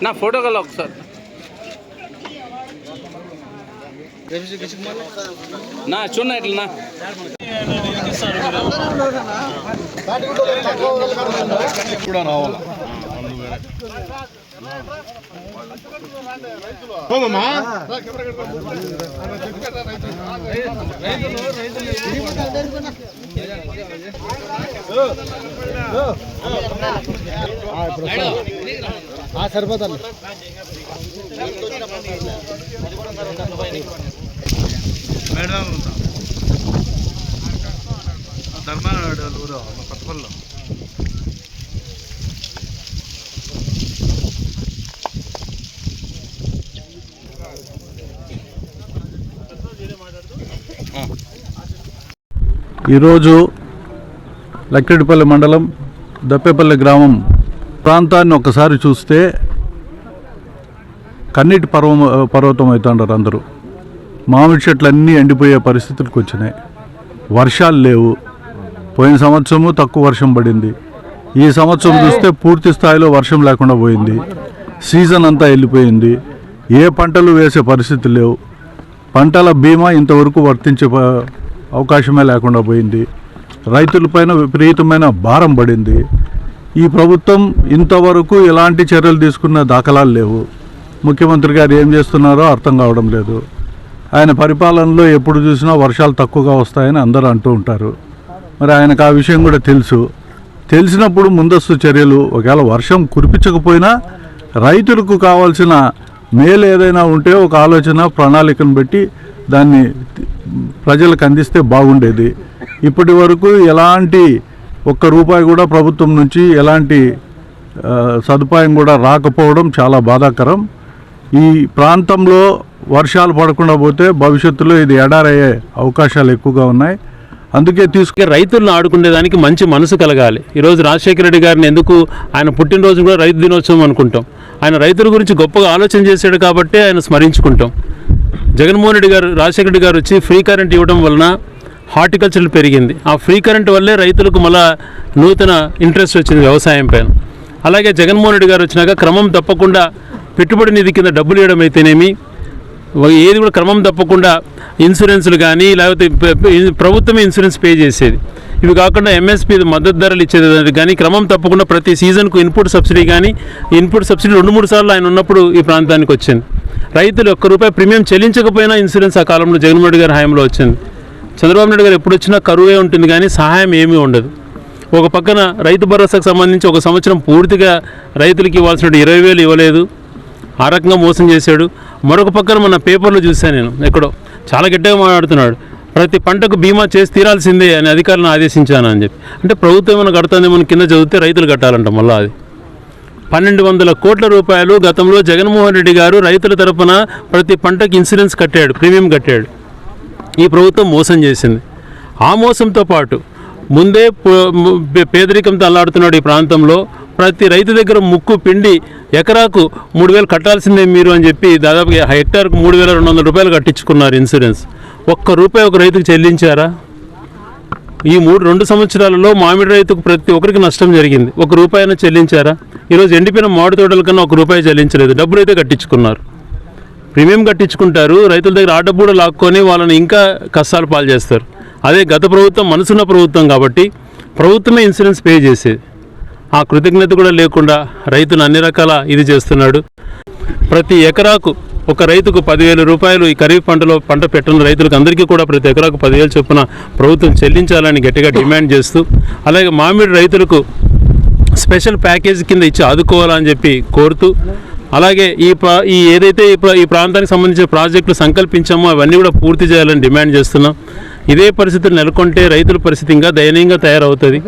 నా ఫోటో కల ఒకసారి నా చూడ ఇట్లా కూడా రావాలా సరిపోతాను ధర్మాడు కొత్తపల్లిలో ఈరోజు లక్కిరెడ్డిపల్లి మండలం దప్పేపల్లి గ్రామం ప్రాంతాన్ని ఒకసారి చూస్తే కన్నీటి పర్వతం అవుతుంటారు అందరూ. మామిడి చెట్లు అన్నీ ఎండిపోయే పరిస్థితులకు వచ్చినాయి. వర్షాలు లేవు. పోయిన సంవత్సరము తక్కువ వర్షం పడింది. ఈ సంవత్సరం చూస్తే పూర్తి స్థాయిలో వర్షం లేకుండా పోయింది. సీజన్ అంతా వెళ్ళిపోయింది. ఏ పంటలు వేసే పరిస్థితి లేవు. పంటల బీమా ఇంతవరకు వర్తించే అవకాశమే లేకుండా పోయింది. రైతులపైన విపరీతమైన భారం పడింది. ఈ ప్రభుత్వం ఇంతవరకు ఎలాంటి చర్యలు తీసుకున్న దాఖలాలు లేవు. ముఖ్యమంత్రి గారు ఏం చేస్తున్నారో అర్థం కావడం లేదు. ఆయన పరిపాలనలో ఎప్పుడు చూసినా వర్షాలు తక్కువగా వస్తాయని అందరూ అంటూ ఉంటారు. మరి ఆయనకు ఆ విషయం కూడా తెలుసు. తెలిసినప్పుడు ముందస్తు చర్యలు, ఒకవేళ వర్షం కురిపించకపోయినా రైతులకు కావాల్సిన మేలు ఏదైనా ఉంటే ఒక ఆలోచన ప్రణాళికను పెట్టి దాన్ని ప్రజలకు అందిస్తే బాగుండేది. ఇప్పటి వరకు ఎలాంటి ఒక్క రూపాయి కూడా ప్రభుత్వం నుంచి ఎలాంటి సదుపాయం కూడా రాకపోవడం చాలా బాధాకరం. ఈ ప్రాంతంలో వర్షాలు పడకుండా పోతే భవిష్యత్తులో ఇది ఎడారయ్యే అవకాశాలు ఎక్కువగా ఉన్నాయి. అందుకే రైతులను ఆడుకునేదానికి మంచి మనసు కలగాలి. ఈరోజు రాజశేఖర రెడ్డి గారిని ఎందుకు ఆయన పుట్టినరోజు కూడా రైతు దినోత్సవం అనుకుంటాం. ఆయన రైతుల గురించి గొప్పగా ఆలోచన చేశాడు కాబట్టి ఆయన స్మరించుకుంటాం. జగన్మోహన్ రెడ్డి గారు, రాజశేఖర రెడ్డి గారు వచ్చి ఫ్రీ కరెంట్ ఇవ్వడం వలన హార్టికల్చర్ పెరిగింది. ఆ ఫ్రీ కరెంట్ వల్లే రైతులకు మళ్ళా నూతన ఇంట్రెస్ట్ వచ్చింది వ్యవసాయం పైన. అలాగే జగన్మోహన్ రెడ్డి గారు వచ్చినాక క్రమం తప్పకుండా పెట్టుబడి నిధి కింద డబ్బులు ఇవ్వడం అయితేనేమి, ఏది కూడా క్రమం తప్పకుండా ఇన్సూరెన్స్లు కానీ లేకపోతే ప్రభుత్వమే ఇన్సూరెన్స్ పే చేసేది. ఇవి కాకుండా ఎంఎస్పీ మద్దతు ధరలు ఇచ్చేది కానీ క్రమం తప్పకుండా ప్రతి సీజన్కు ఇన్పుట్ సబ్సిడీ కానీ ఇన్పుట్ సబ్సిడీ 2-3 సార్లు ఆయన ఉన్నప్పుడు ఈ ప్రాంతానికి వచ్చింది. రైతులు ₹1 ప్రీమియం చెల్లించకపోయినా ఇన్సూరెన్స్ ఆ కాలంలో జగన్మోహన్ రెడ్డి గారి హయాంలో వచ్చింది. చంద్రబాబు నాయుడు గారు ఎప్పుడు వచ్చినా కరువే ఉంటుంది కానీ సహాయం ఏమీ ఉండదు. ఒక పక్కన రైతు భరోసాకు సంబంధించి ఒక సంవత్సరం పూర్తిగా రైతులకి ఇవ్వాల్సిన 20,000 ఇవ్వలేదు. ఆ రకంగా మోసం చేశాడు. మరొక పక్కన మన పేపర్లో చూశాను నేను, ఎక్కడో చాలా గట్టిగా మాట్లాడుతున్నాడు, ప్రతి పంటకు బీమా చేసి తీరాల్సిందే అని అధికారులను ఆదేశించాను అని చెప్పి. అంటే ప్రభుత్వం ఏమైనా కడుతుందేమో కింద చదివితే రైతులు కట్టాలంట. మళ్ళీ అది 1,200 కోట్ల రూపాయలు గతంలో జగన్మోహన్ రెడ్డి గారు రైతుల తరపున ప్రతి పంటకు ఇన్సూరెన్స్ కట్టాడు, ప్రీమియం కట్టాడు. ఈ ప్రభుత్వం మోసం చేసింది. ఆ మోసంతో పాటు ముందే పేదరికంతో అల్లాడుతున్నాడు ఈ ప్రాంతంలో. ప్రతి రైతు దగ్గర ముక్కు పిండి ఎకరాకు 3,000 కట్టాల్సిందే మీరు అని చెప్పి దాదాపు హెక్టార్కు ₹3,200 కట్టించుకున్నారు ఇన్సూరెన్స్. ₹1 ఒక రైతుకు చెల్లించారా? ఈ 2 సంవత్సరాలలో మామిడి రైతుకు ప్రతి ఒక్కరికి నష్టం జరిగింది. ₹1 అయినా చెల్లించారా? ఈరోజు ఎండిపోయిన మామిడి తోటల కన్నా ₹1 చెల్లించలేదు. డబ్బులు అయితే కట్టించుకున్నారు, ప్రీమియం కట్టించుకుంటారు. రైతుల దగ్గర ఆ డబ్బు కూడా లాక్కొని వాళ్ళని ఇంకా కష్టాలు పాలు చేస్తారు. అదే గత ప్రభుత్వం మనసున్న ప్రభుత్వం కాబట్టి ప్రభుత్వమే ఇన్సూరెన్స్ పే చేసేది. ఆ కృతజ్ఞత కూడా లేకుండా రైతును అన్ని రకాల ఇది చేస్తున్నాడు. ప్రతి ఎకరాకు ఒక రైతుకు ₹10,000 ఈ ఖరీఫ్ పంటలో పంట పెట్టిన రైతులకు అందరికీ కూడా ప్రతి ఎకరాకు 10,000 చొప్పున ప్రభుత్వం చెల్లించాలని గట్టిగా డిమాండ్ చేస్తూ, అలాగే మామిడి రైతులకు స్పెషల్ ప్యాకేజ్ కింద ఇచ్చి ఆదుకోవాలని చెప్పి కోరుతూ, అలాగే ఏదైతే ఈ ప్రాంతానికి సంబంధించిన ప్రాజెక్టులు సంకల్పించామో అవన్నీ కూడా పూర్తి చేయాలని డిమాండ్ చేస్తున్నాం. ఇదే పరిస్థితులు నెలకొంటే రైతుల పరిస్థితి ఇంకా దయనీయంగా తయారవుతుంది.